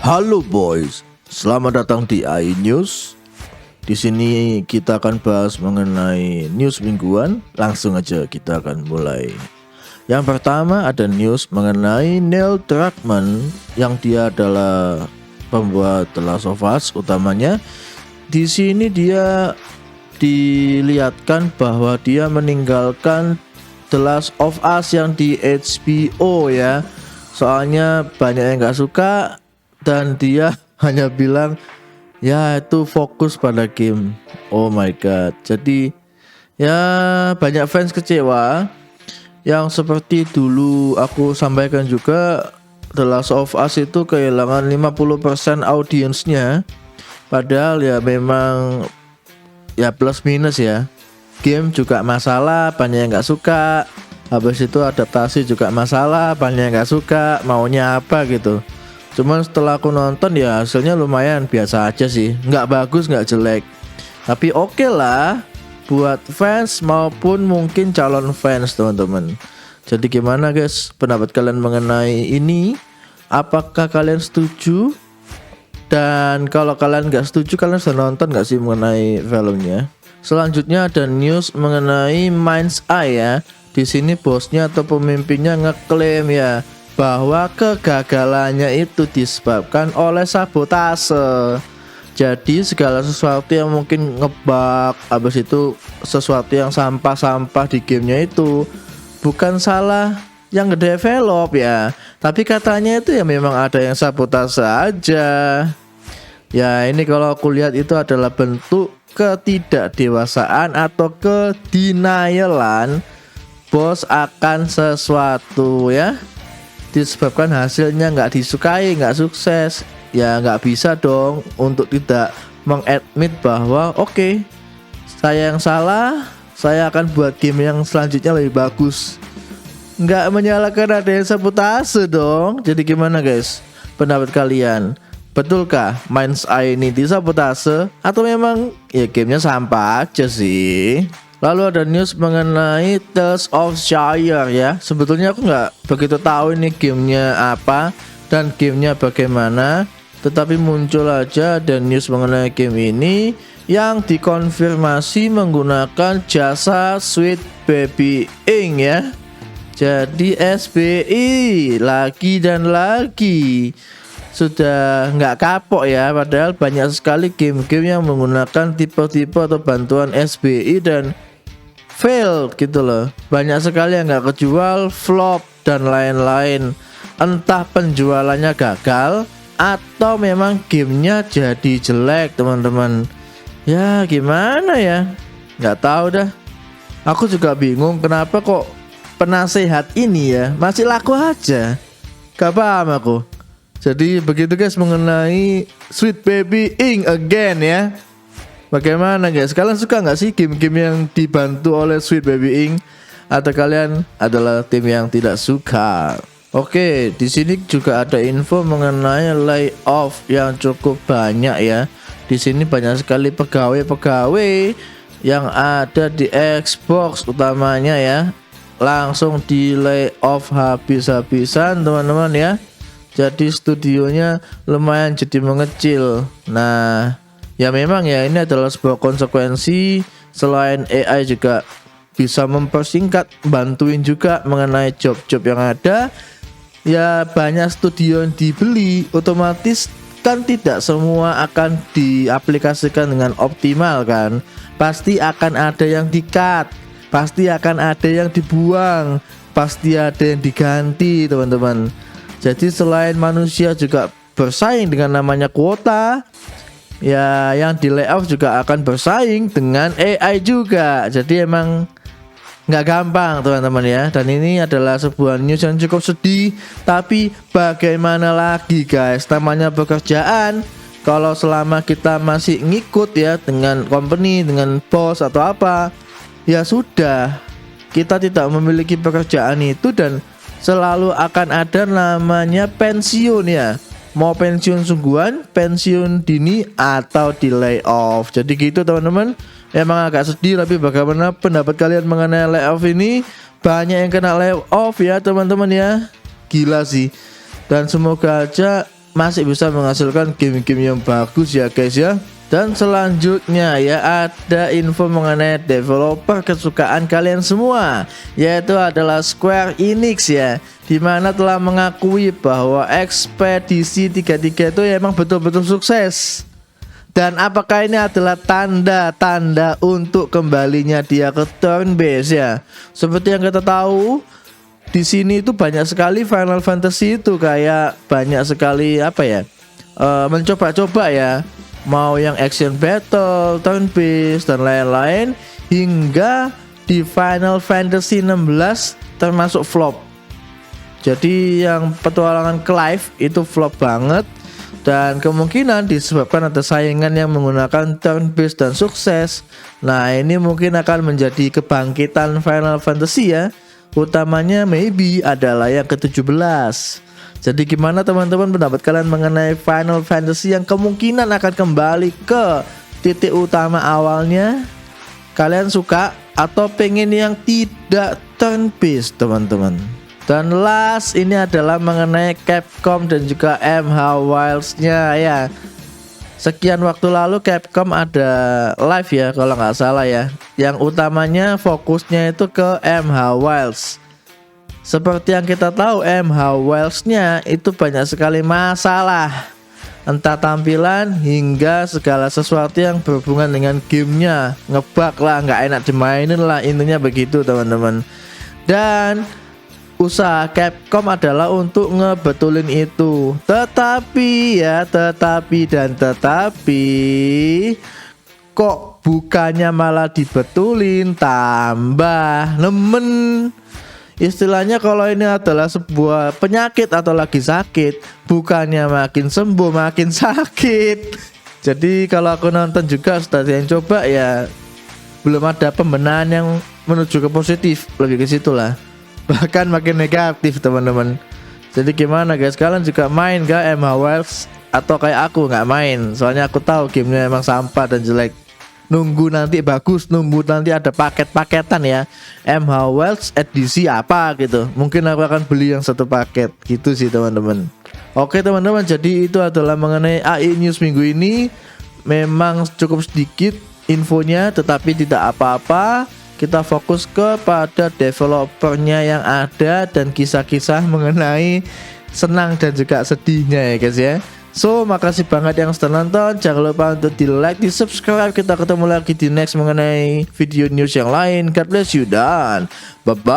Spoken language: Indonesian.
Halo boys, selamat datang di AI News. Di sini kita akan bahas mengenai news mingguan. Langsung aja kita akan mulai. Yang pertama ada news mengenai Neil Druckmann yang dia adalah pembuat The Last of Us utamanya. Di sini dia dilihatkan bahwa dia meninggalkan The Last of Us yang di HBO ya. Soalnya banyak yang gak suka dan dia hanya bilang ya itu fokus pada game. Oh my god. Jadi ya banyak fans kecewa. Yang seperti dulu aku sampaikan juga, The Last of Us itu kehilangan 50% audiensnya. Padahal ya memang ya plus minus ya. Game juga masalah, banyak yang gak suka. Habis itu adaptasi juga masalah, banyak yang gak suka. Maunya apa gitu. Cuman setelah aku nonton ya hasilnya lumayan biasa aja sih. Nggak bagus, nggak jelek, tapi oke lah buat fans maupun mungkin calon fans teman-teman. Jadi gimana guys pendapat kalian mengenai ini? Apakah kalian setuju? Dan kalau kalian nggak setuju, kalian sudah nonton nggak sih mengenai filmnya? Selanjutnya ada news mengenai Mind's Eye ya. Di sini bosnya atau pemimpinnya ngeklaim ya bahwa kegagalannya itu disebabkan oleh sabotase. Jadi segala sesuatu yang mungkin ngebug, habis itu sesuatu yang sampah-sampah di gamenya itu bukan salah yang ngedevelop ya, tapi katanya itu ya memang ada yang sabotase aja. Ya ini kalau aku lihat itu adalah bentuk ketidakdewasaan atau kedenialan bos akan sesuatu ya, disebabkan hasilnya nggak disukai, nggak sukses. Ya nggak bisa dong untuk tidak mengadmit bahwa oke, saya yang salah, saya akan buat game yang selanjutnya lebih bagus. Nggak menyalahkan ada yang sabotase dong. Jadi gimana guys pendapat kalian? Betulkah Mind's Eye ini disabotase atau memang ya gamenya sampah aja sih? Lalu ada news mengenai Tales of Shire ya. Sebetulnya aku nggak begitu tahu ini gamenya apa dan gamenya bagaimana, tetapi muncul aja ada news mengenai game ini yang dikonfirmasi menggunakan jasa Sweet Baby Inc ya. Jadi SBI lagi dan lagi sudah nggak kapok ya. Padahal banyak sekali game-game yang menggunakan tipe-tipe atau bantuan SBI dan fail gitu loh. Banyak sekali yang nggak kejual, flop dan lain-lain. Entah penjualannya gagal atau memang gamenya jadi jelek teman-teman. Ya gimana ya, nggak tahu dah. Aku juga bingung kenapa kok penasehat ini ya masih laku aja. Gak paham aku. Jadi begitu guys mengenai Sweet Baby Inc again ya. Bagaimana guys? Kalian suka nggak sih game-game yang dibantu oleh Sweet Baby Inc? Atau kalian adalah tim yang tidak suka? Oke, di sini juga ada info mengenai layoff yang cukup banyak ya. Di sini banyak sekali pegawai-pegawai yang ada di Xbox utamanya ya. Langsung di layoff habis-habisan teman-teman ya. Jadi studionya lumayan jadi mengecil. Nah, ya memang ya ini adalah sebuah konsekuensi. Selain AI juga bisa mempersingkat, bantuin juga mengenai job-job yang ada. Ya banyak studio yang dibeli, otomatis kan tidak semua akan diaplikasikan dengan optimal kan. Pasti akan ada yang di-cut, pasti akan ada yang dibuang, pasti ada yang diganti teman-teman. Jadi selain manusia juga bersaing dengan namanya kuota, ya yang di layoff juga akan bersaing dengan AI juga. Jadi emang nggak gampang teman-teman ya. Dan ini adalah sebuah news yang cukup sedih, tapi bagaimana lagi guys, namanya pekerjaan. Kalau selama kita masih ngikut ya dengan company, dengan bos atau apa, ya sudah, kita tidak memiliki pekerjaan itu dan selalu akan ada namanya pensiun ya. Mau pensiun sungguhan, pensiun dini, atau di layoff. Jadi gitu teman-teman. Emang agak sedih, tapi bagaimana pendapat kalian mengenai layoff ini? Banyak yang kena layoff ya teman-teman ya. Gila sih. Dan semoga aja masih bisa menghasilkan game-game yang bagus ya guys ya. Dan selanjutnya ya ada info mengenai developer kesukaan kalian semua, yaitu adalah Square Enix ya, dimana telah mengakui bahwa Ekspedisi 33 itu emang betul-betul sukses. Dan apakah ini adalah tanda-tanda untuk kembalinya dia ke turn based ya? Seperti yang kita tahu, di sini itu banyak sekali Final Fantasy itu kayak banyak sekali apa ya? Mencoba-coba ya. Mau yang action battle, turn based dan lain-lain, hingga di Final Fantasy 16 termasuk flop. Jadi yang petualangan Clive itu flop banget, dan kemungkinan disebabkan ada saingan yang menggunakan turn based dan sukses. Nah, ini mungkin akan menjadi kebangkitan Final Fantasy ya. Utamanya maybe adalah yang ke-17. Jadi gimana teman-teman pendapat kalian mengenai Final Fantasy yang kemungkinan akan kembali ke titik utama awalnya? Kalian suka atau pengen yang tidak turn based teman-teman? Dan last ini adalah mengenai Capcom dan juga MH Wilds-nya ya. Sekian waktu lalu Capcom ada live ya kalau nggak salah ya. Yang utamanya fokusnya itu ke MH Wilds. Seperti yang kita tahu, MH Wilds-nya itu banyak sekali masalah, entah tampilan hingga segala sesuatu yang berhubungan dengan gamenya, ngebug lah, nggak enak dimainin lah, intinya begitu teman-teman. Dan usaha Capcom adalah untuk ngebetulin itu, tetapi kok bukannya malah dibetulin, tambah nemen. Istilahnya kalau ini adalah sebuah penyakit atau lagi sakit, bukannya makin sembuh makin sakit. Jadi kalau aku nonton juga sudah yang coba ya, belum ada pembenahan yang menuju ke positif, lebih ke situlah. Bahkan makin negatif teman-teman. Jadi gimana guys, kalian juga main gak MH Wilds? Atau kayak aku nggak main? Soalnya aku tahu gamenya emang sampah dan jelek. Nunggu nanti bagus, nunggu nanti ada paket-paketan ya, MH Wilds edisi apa gitu. Mungkin aku akan beli yang satu paket gitu sih teman-teman. Oke teman-teman, jadi itu adalah mengenai AI News minggu ini. Memang cukup sedikit infonya, tetapi tidak apa-apa. Kita fokus kepada developernya yang ada dan kisah-kisah mengenai senang dan juga sedihnya ya guys ya. So, makasih banget yang sudah nonton. Jangan lupa untuk di like, di subscribe. Kita ketemu lagi di next mengenai video news yang lain. God bless you dan bye-bye.